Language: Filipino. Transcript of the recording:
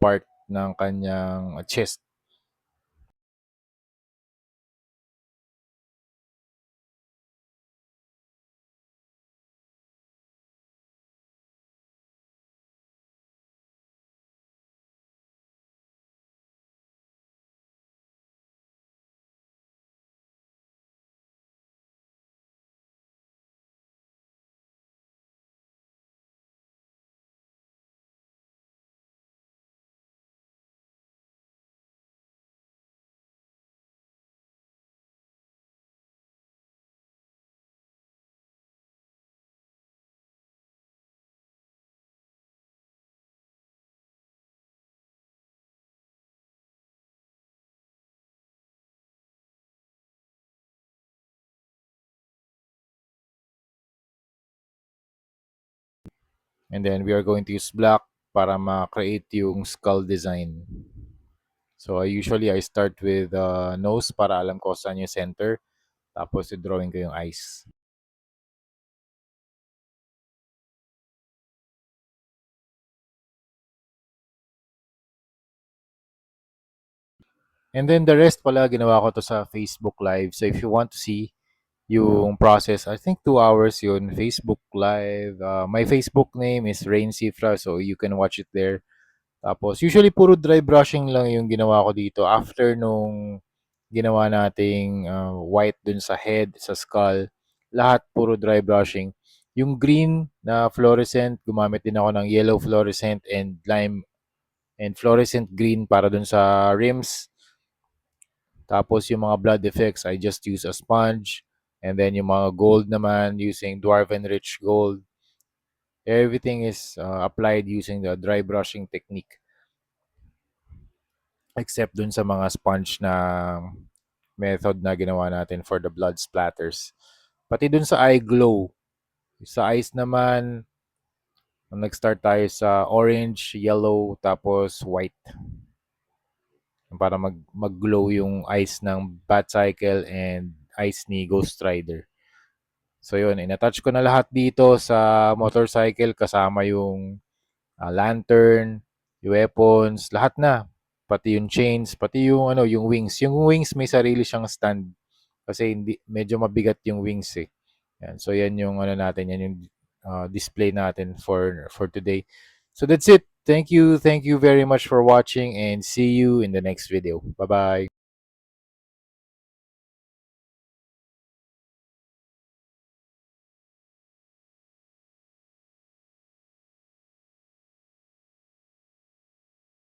part ng kanyang chest. And then we are going to use black para ma-create yung skull design. So I start with nose para alam ko saan yung center. Tapos i-drawing ko yung eyes. And then the rest pala ginawa ko to sa Facebook Live. So if you want to see yung process, I think 2 hours yun, Facebook Live. My Facebook name is Rain Cifra, so you can watch it there. Tapos usually puro dry brushing lang yung ginawa ko dito after nung ginawa nating white dun sa head, sa skull. Lahat puro dry brushing. Yung green na fluorescent, gumamit din ako ng yellow fluorescent and lime and fluorescent green para dun sa rims. Tapos yung mga blood effects, I just use a sponge. And then yung mga gold naman, using Dwarven Rich Gold. Everything is applied using the dry brushing technique. Except dun sa mga sponge na method na ginawa natin for the blood splatters. Pati dun sa eye glow. Sa eyes naman, nag-start tayo sa orange, yellow, tapos white. Para mag-glow yung eyes ng Batcycle and eyes ni Ghost Rider. So yun, in-attach ko na lahat dito sa motorcycle kasama yung lantern, yung weapons, lahat na. Pati yung chains, pati yung yung wings. Yung wings may sarili siyang stand kasi hindi medyo mabigat yung wings eh. Yan. So yan yung natin, yan yung display natin for today. So that's it. Thank you very much for watching and see you in the next video. Bye-bye.